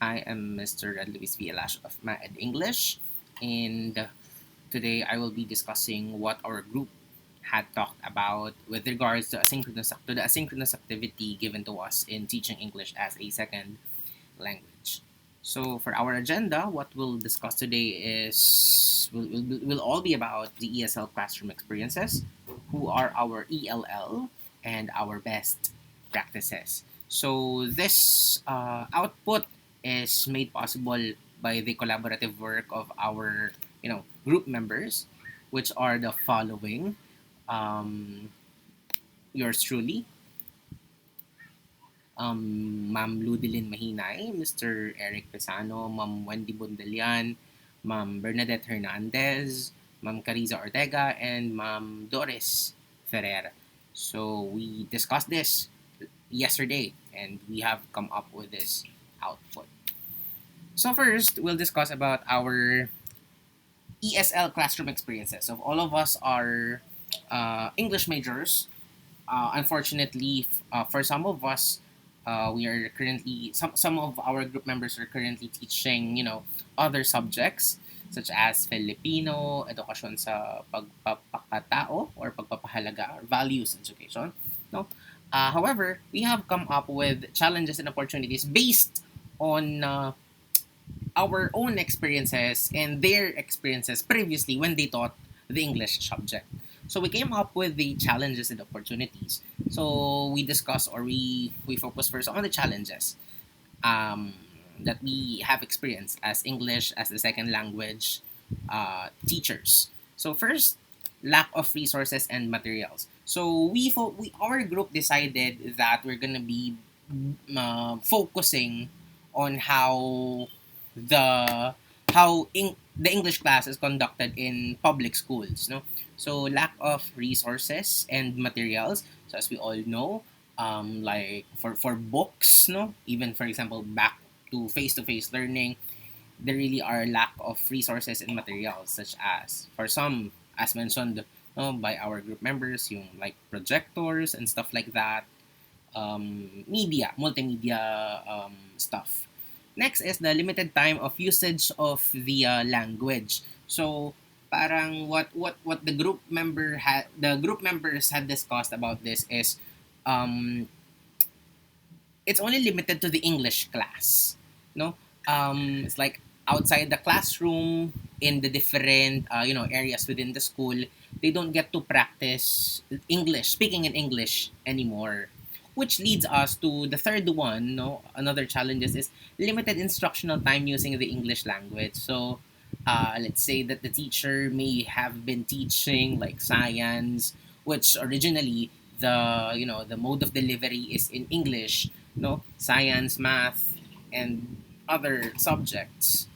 I am Mr. Louis Elacio of Mad English, and today I will be discussing what our group had talked about with regards to the asynchronous activity given to us in teaching English as a second language. So for our agenda, what we'll discuss today is will all be about the ESL classroom experiences, who are our ELL, and our best practices. So this output is made possible by the collaborative work of our group members, which are the following: yours truly, Ma'am Ludielyn Mahinay, Mr. Edric Pisano, Ma'am Wendy Bundalian, Ma'am Bernadeth Hernandez, Ma'am Carizza Ortega, and Ma'am Doris Feraer. So we discussed this yesterday, and we have come up with this output. So first, we'll discuss about our ESL classroom experiences. So all of us are English majors. Unfortunately, for some of us, we are currently some of our group members are currently teaching other subjects such as Filipino, edukasyon sa pagpapakatao or pagpapahalaga or values education. No, however, we have come up with challenges and opportunities based on our own experiences and their experiences previously when they taught the English subject. So we came up with the challenges and opportunities. So we discuss or we focus first on the challenges um, that we have experienced as English as the second language teachers. So first, lack of resources and materials. So we our group decided that we're gonna be focusing on the the English class is conducted in public schools. No, so lack of resources and materials. So as we all know, like for books, no, even for example back to face learning, there really are lack of resources and materials such as for some, as mentioned, no, by our group members, yung like projectors and stuff like that, multimedia stuff. Next is the limited time of usage of the language. So parang what the group members had discussed about this is um, it's only limited to the English class. No, it's like outside the classroom in the different areas within the school, they don't get to practice English, speaking in English anymore. Which leads us to the third one. No, another challenges is limited instructional time using the English language. So, let's say that the teacher may have been teaching like science, which originally the mode of delivery is in English, no, science, math, and other subjects,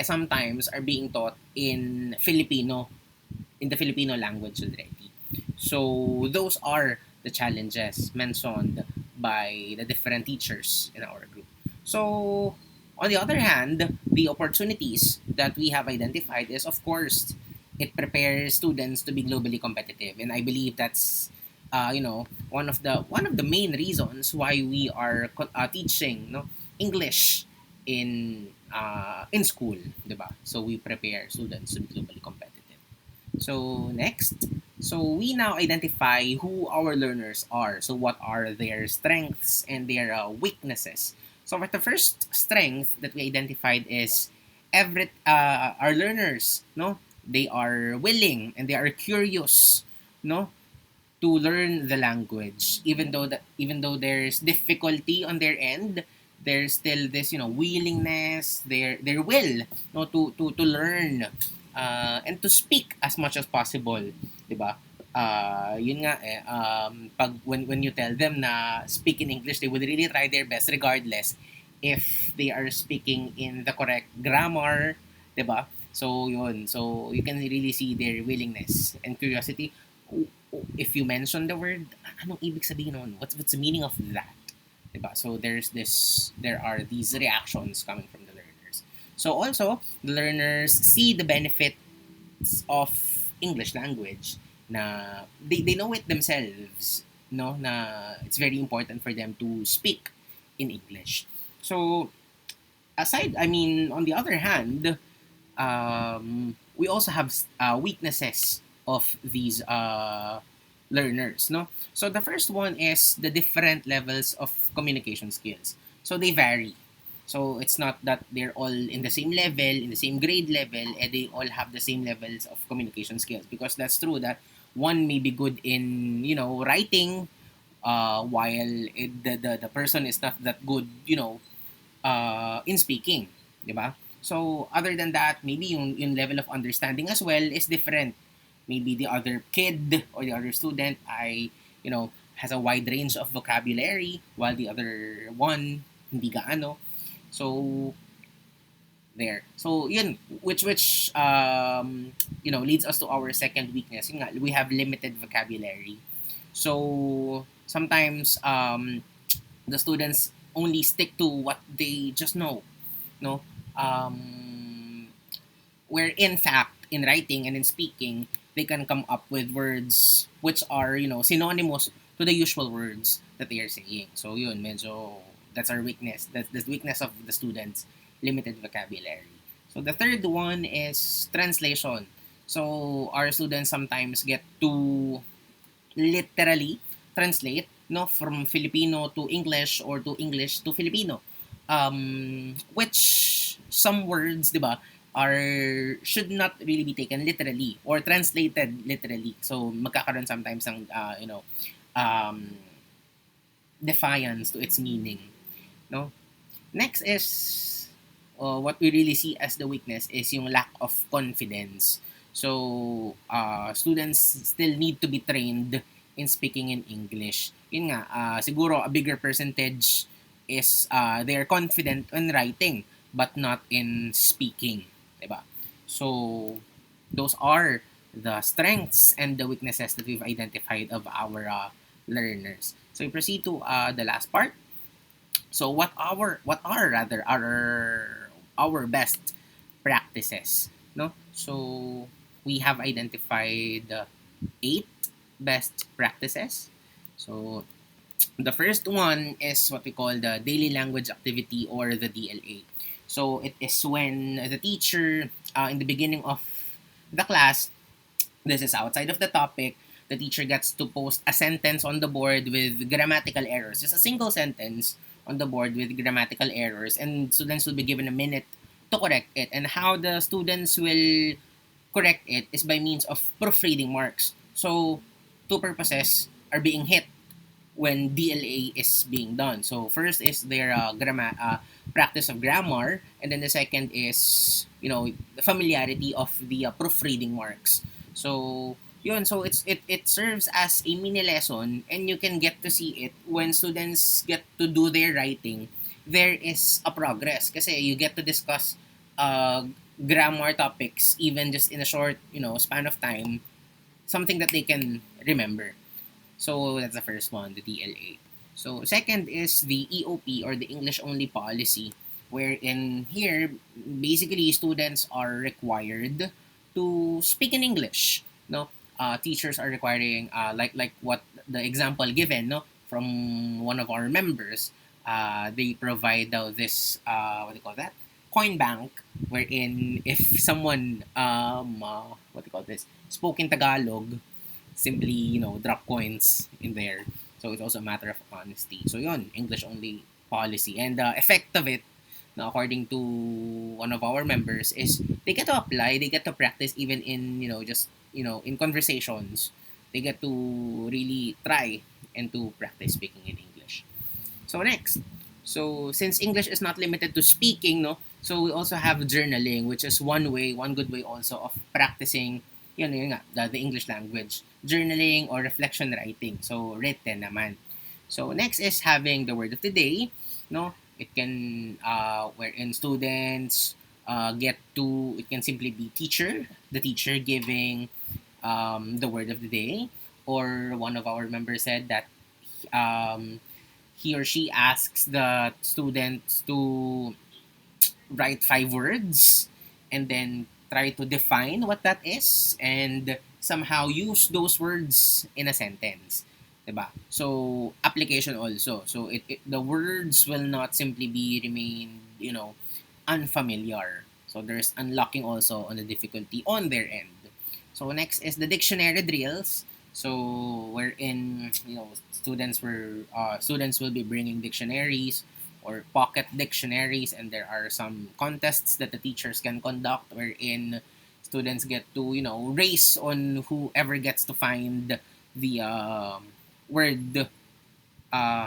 sometimes are being taught in the Filipino language already. So those are the challenges mentioned by the different teachers in our group. So on the other hand, the opportunities that we have identified is, of course, it prepares students to be globally competitive, and I believe that's one of the main reasons why we are teaching English in school, diba? So we prepare students to be globally competitive. So next, so we now identify who our learners are. So what are their strengths and their weaknesses? So for the first strength that we identified is our learners, no, they are willing and they are curious, no, to learn the language. Even though there's difficulty on their end, there's still this willingness, their will, no, to learn and to speak as much as possible, 'di ba? Yun nga pag when you tell them na speak in English, they would really try their best regardless if they are speaking in the correct grammar, 'di ba? So yun, so you can really see their willingness and curiosity. If you mention the word, anong ibig sabihin nun? What's the meaning of that? 'Di ba? So there are these reactions coming from the learners. So also, the learners see the benefits of English language, na they know it themselves, no, na it's very important for them to speak in English. So on the other hand, we also have weaknesses of these learners, no? So the first one is the different levels of communication skills. So they vary. So it's not that they're all in the same level, in the same grade level, and they all have the same levels of communication skills. Because that's true that one may be good in, writing, while the person is not that good, in speaking, di ba? So, other than that, maybe yung level of understanding as well is different. Maybe the other kid or the other student has a wide range of vocabulary while the other one hindi gaano. So, there. So, yun, which leads us to our second weakness. Yun nga, we have limited vocabulary. So, sometimes the students only stick to what they just know, no? Where in fact, in writing and in speaking, they can come up with words which are, synonymous to the usual words that they are saying. So yun, medyo, that's our weakness. That's the weakness of the students, limited vocabulary. So the third one is translation. So our students sometimes get to literally translate, no, from Filipino to English or to English to Filipino, which some words, di ba, are should not really be taken literally or translated literally. So magkakaroon sometimes ng um, defiance to its meaning, no. Next is what we really see as the weakness is yung lack of confidence. So, students still need to be trained in speaking in English. Yun nga, siguro a bigger percentage is they are confident in writing but not in speaking. Diba? So, those are the strengths and the weaknesses that we've identified of our learners. So, we proceed to the last part. So what are rather our best practices, no? So we have identified 8 best practices. So the first one is what we call the daily language activity or the DLA. So it is when the teacher in the beginning of the class, this is outside of the topic, the teacher gets to post a sentence on the board with grammatical errors. Just a single sentence on the board with grammatical errors, and students will be given a minute to correct it. And how the students will correct it is by means of proofreading marks. So, two purposes are being hit when DLA is being done. So, first is their practice of grammar, and then the second is, the familiarity of the proofreading marks. So, yun, so it serves as a mini lesson, and you can get to see it when students get to do their writing. There is a progress kasi you get to discuss uh, grammar topics even just in a short, span of time, something that they can remember. So that's the first one, the DLA. So second is the EOP or the English only policy, wherein here basically students are required to speak in English. No, teachers are requiring like what the example given, no, from one of our members. They provide this what do you call that, coin bank, wherein if someone what do you call this, spoke in Tagalog, simply drop coins in there. So it's also a matter of honesty. So yun, English only policy, and the effect of it, according to one of our members, is they get to apply, they get to practice even in just in conversations. They get to really try and to practice speaking in English. So next, so since English is not limited to speaking, no, so we also have journaling, which is one good way also of practicing yun nga, the English language. Journaling or reflection writing. So written naman. So next is having the word of the day, no. It can wherein students get to, it can simply be the teacher giving the word of the day, or one of our members said that um, he or she asks the students to write 5 words and then try to define what that is and somehow use those words in a sentence. Diba? So, application also. So, the words will not simply be remain, unfamiliar. So there's unlocking also on the difficulty on their end. So next is the dictionary drills. So wherein students will be bringing dictionaries or pocket dictionaries, and there are some contests that the teachers can conduct wherein students get to race on whoever gets to find the word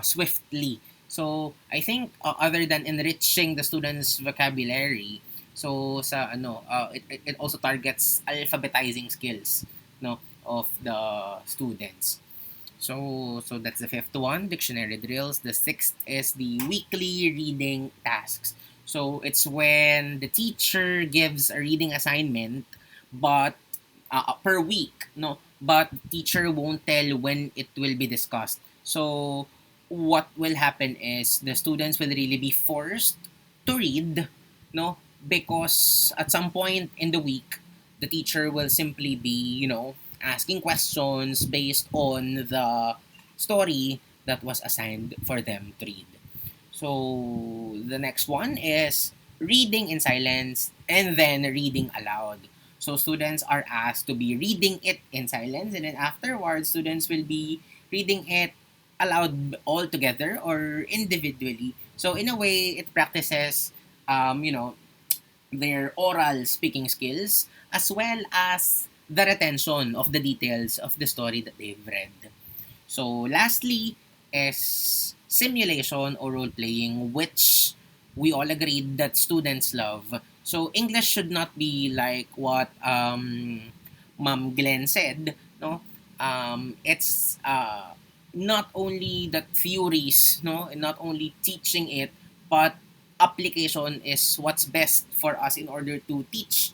swiftly. So I think other than enriching the students' vocabulary, so it also targets alphabetizing skills no of the students. So that's the fifth one, dictionary drills. The sixth is the weekly reading tasks. So it's when the teacher gives a reading assignment, but per week, no, but teacher won't tell when it will be discussed. So what will happen is the students will really be forced to read, no, because at some point in the week, the teacher will simply be, asking questions based on the story that was assigned for them to read. So the next one is reading in silence and then reading aloud. So students are asked to be reading it in silence, and then afterwards students will be reading it aloud all together or individually. So in a way, it practices, their oral speaking skills as well as the retention of the details of the story that they've read. So lastly is simulation or role playing, which we all agreed that students love. So English should not be like what Ma'am Glenn said. No, it's not only the theories, no, and not only teaching it, but application is what's best for us in order to teach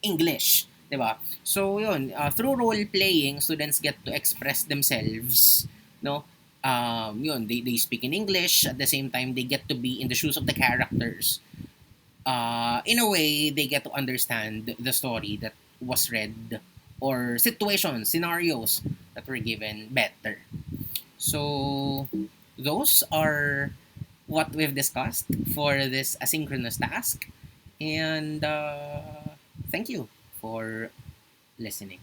English, 'di ba? So yun, through role playing, students get to express themselves, no? They speak in English at the same time they get to be in the shoes of the characters. In a way, they get to understand the story that was read or situations, scenarios that were given better. So those are what we've discussed for this asynchronous task. And thank you for listening.